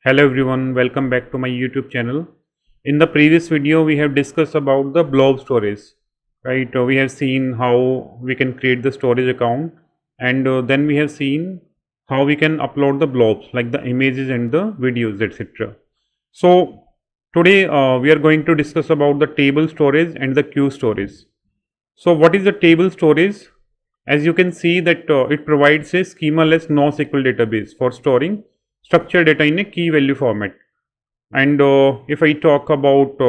Hello everyone, welcome back to my YouTube channel. In the previous video, we have discussed about the blob storage, right? We have seen how we can create the storage account, and then we have seen how we can upload the blobs like the images and the videos, etc. So today we are going to discuss about the table storage and the queue storage. So what is the table storage? As you can see that it provides a schema-less NoSQL database for storing structured data in a key value format. And if I talk about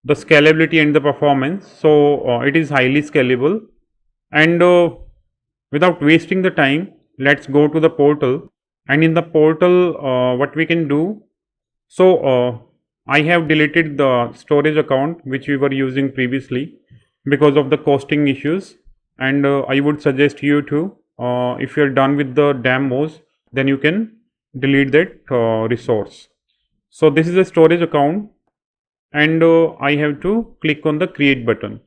the scalability and the performance, so it is highly scalable. And without wasting the time, let's go to the portal. And in the portal, what we can do, so I have deleted the storage account which we were using previously because of the costing issues, and I would suggest you to, if you are done with the demos, then you can delete that resource. So this is a storage account, and I have to click on the create button.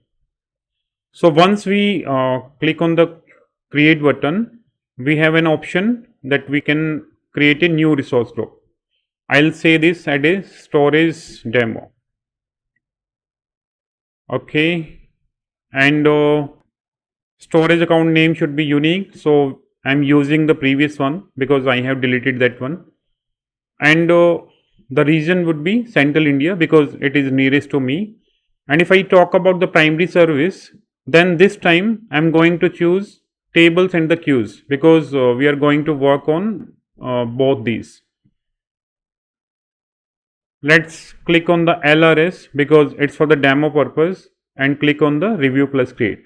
So once we click on the create button, we have an option that we can create a new resource group. I'll say this as a storage demo. Okay, and storage account name should be unique, so I'm using the previous one because I have deleted that one. And the region would be Central India because it is nearest to me. And if I talk about the primary service, then this time I'm going to choose tables and the queues because we are going to work on both these. Let's click on the LRS because it's for the demo purpose, and click on the review plus create.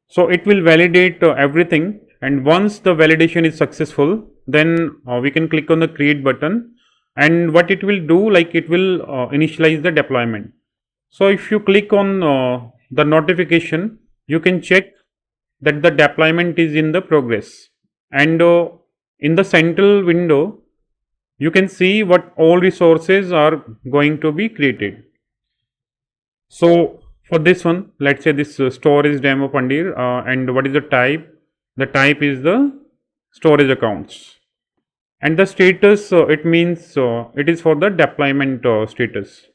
So it will validate everything, and once the validation is successful, then we can click on the create button, and what it will do, like it will initialize the deployment. So if you click on the notification, you can check that the deployment is in the progress, and in the central window you can see what all resources are going to be created. So for this one, let's say this storage demo Pandir, and what is the type? The type is the storage accounts, and the status, it means it is for the deployment status,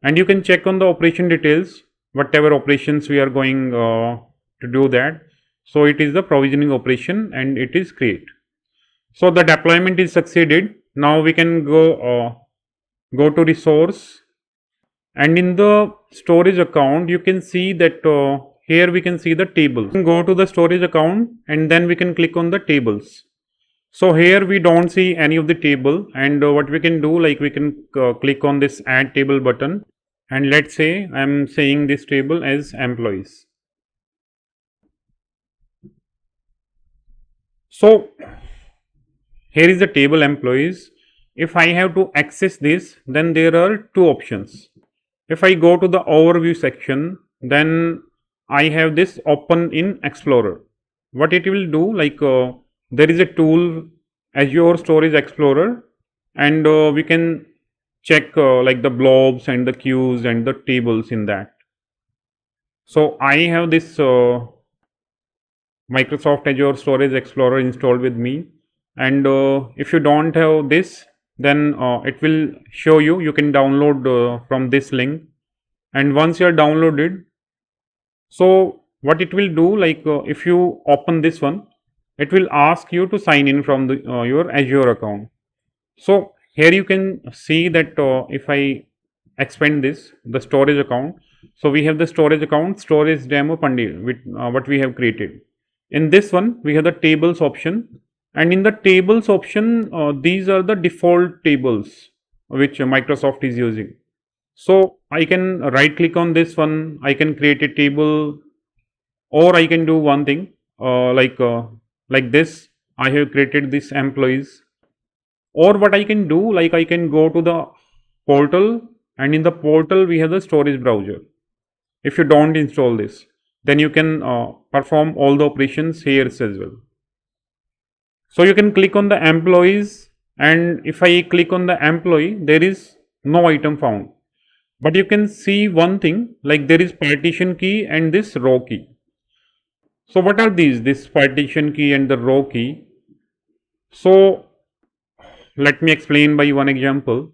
and you can check on the operation details, whatever operations we are going to do that. So it is the provisioning operation and it is create. So the deployment is succeeded. Now we can go to resource, and in the storage account you can see that here we can see the tables. Go to the storage account and then we can click on the tables. So here we don't see any of the table, and what we can do, like we can click on this add table button, and let's say I'm saying this table as employees. So here is the table employees. If I have to access this, then there are two options. If I go to the overview section, then I have this open in Explorer. What it will do, like there is a tool, Azure Storage Explorer, and we can check like the blobs and the queues and the tables in that. So I have this Microsoft Azure Storage Explorer installed with me, and if you don't have this, then it will show you, you can download from this link, and once you are downloaded, so what it will do, like if you open this one, it will ask you to sign in from the your Azure account. So here you can see that if I expand this, the storage account, so we have the storage account, storage demo Pandit, with what we have created. In this one we have the tables option, and in the tables option, these are the default tables which Microsoft is using. So I can right click on this one, I can create a table, or I can do one thing like this. I have created this employees, or what I can do, like I can go to the portal, and in the portal we have the storage browser. If you don't install this, then you can perform all the operations here as well. So you can click on the employees, and if I click on the employee, there is no item found, but you can see one thing, like there is partition key and this row key. So what are these, this partition key and the row key? So let me explain by one example.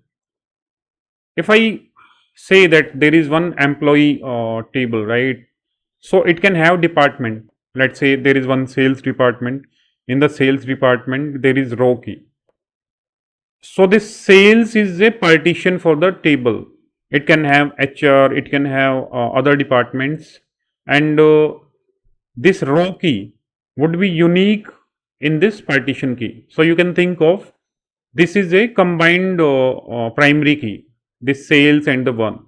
If I say that there is one employee table, right? So it can have department. Let's say there is one sales department. In the sales department, there is row key. So this sales is a partition for the table. It can have HR, it can have other departments, and this row key would be unique in this partition key. So you can think of this is a combined primary key, this sales and the one.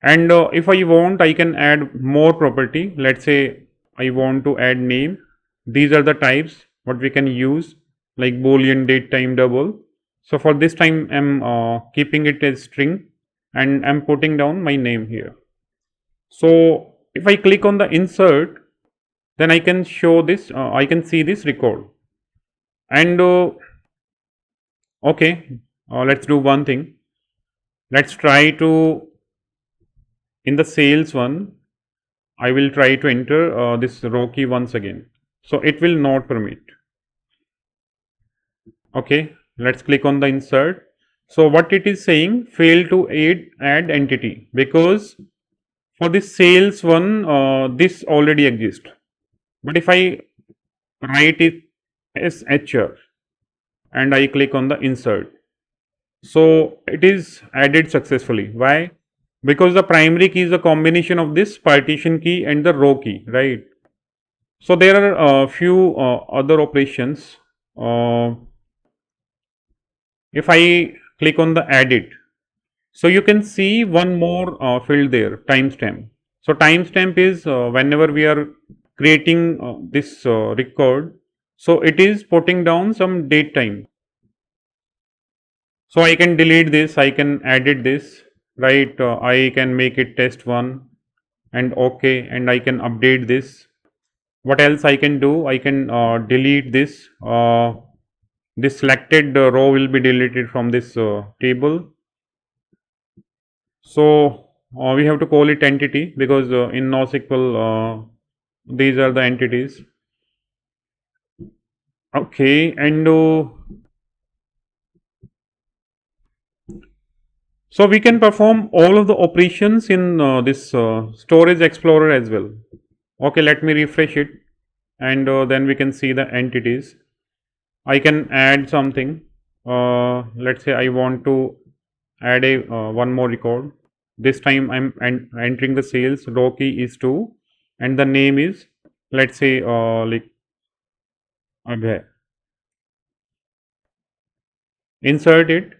And if I want, I can add more property. Let's say I want to add name. These are the types what we can use, like boolean, date, time, double. So for this time I'm keeping it as string, and I'm putting down my name here. So if I click on the insert, then I can show this, I can see this record. And okay, let's do one thing. Let's try to, in the sales one, I will try to enter this row key once again. So it will not permit. Okay, let's click on the insert. So what it is saying, fail to add entity, because for this sales one, this already exists. But if I write it as HR and I click on the insert, so it is added successfully. Why? Because the primary key is a combination of this partition key and the row key, right? So there are a few other operations. If I click on the edit, so you can see one more field there, timestamp. So timestamp is whenever we are creating this record, so it is putting down some date time. So I can delete this, I can edit this, right? I can make it test one and okay, and I can update this. What else I can do? I can delete this. This selected row will be deleted from this table. So we have to call it entity, because in NoSQL these are the entities. Okay, and so we can perform all of the operations in this storage explorer as well. Okay, let me refresh it, and then we can see the entities. I can add something. Let's say I want to add a one more record. This time I'm entering the sales, row key is 2, and the name is, let's say like Abhay. Insert it.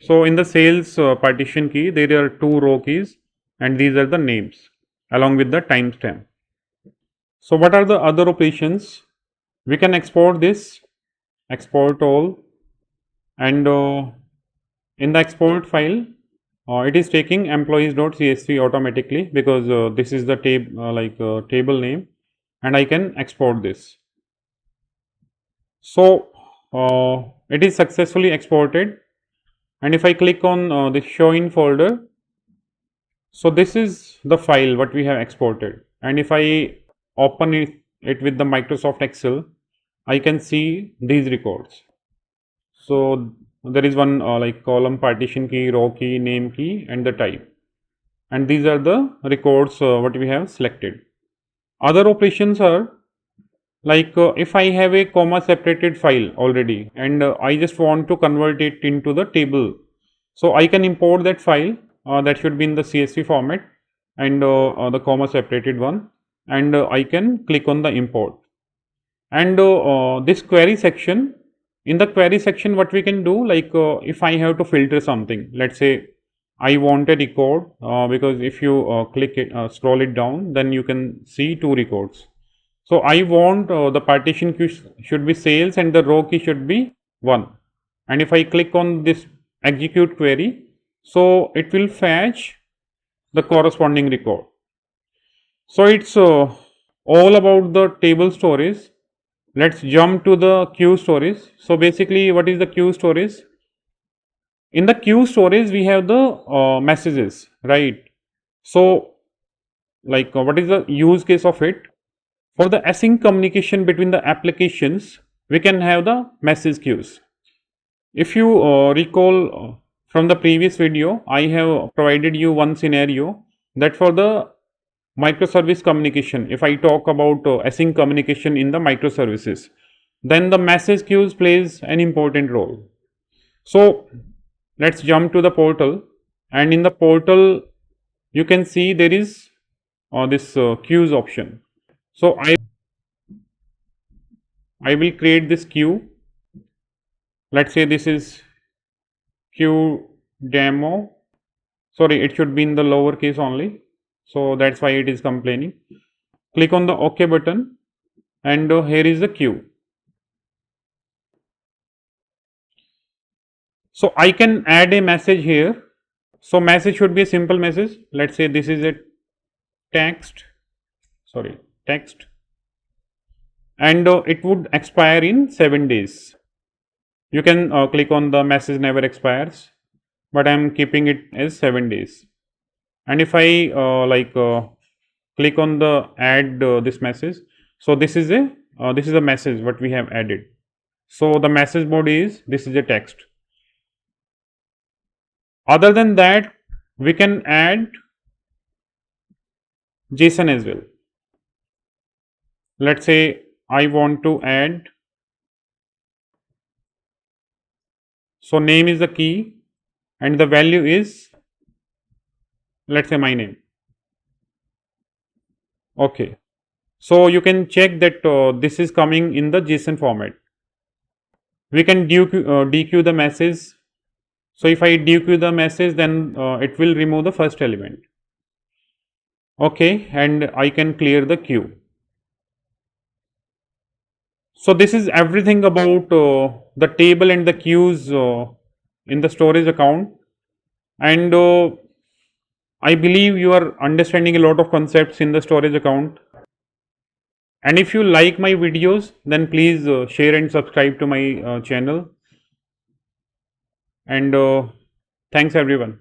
So in the sales partition key, there are 2 row keys, and these are the names along with the timestamp. So what are the other operations? We can export this, export all, and in the export file, it is taking employees.csv automatically, because this is the table name, and I can export this. So it is successfully exported, and if I click on the show in folder, so this is the file what we have exported, and if I open it with the Microsoft Excel, I can see these records. So there is one like column, partition key, row key, name key, and the type, and these are the records what we have selected. Other operations are like if I have a comma separated file already, and I just want to convert it into the table, so I can import that file, that should be in the CSV format, and the comma separated one, and I can click on the import. And this query section, in the query section what we can do, like if I have to filter something, let's say I want a record, because if you click it, scroll it down, then you can see 2 records. So I want the partition key should be sales and the row key should be 1, and if I click on this execute query, so it will fetch the corresponding record. So it's all about the table storage. Let's jump to the queue storage. So basically what is the queue storage? In the queue storage we have the messages, right? So like what is the use case of it? For the async communication between the applications, we can have the message queues. If you recall from the previous video, I have provided you one scenario that for the microservice communication, if I talk about async communication in the microservices, then the message queues plays an important role. So let's jump to the portal, and in the portal you can see there is this queues option. So I will create this queue. Let's say this is queue demo. Sorry, it should be in the lowercase only. So that's why it is complaining. Click on the OK button, and here is the queue. So I can add a message here. So message should be a simple message. Let's say this is a text, and it would expire in 7 days. You can click on the message never expires, but I am keeping it as 7 days. And if I click on the add this message, so this is a message what we have added. So the message body is, this is a text. Other than that, we can add JSON as well. Let's say I want to add, so name is the key and the value is, let's say, my name. Okay, so you can check that this is coming in the JSON format. We can dequeue the message. So if I dequeue the message, then it will remove the first element. Okay, and I can clear the queue. So this is everything about the table and the queues in the storage account, and I believe you are understanding a lot of concepts in the storage account. And if you like my videos, then please share and subscribe to my channel. And thanks everyone.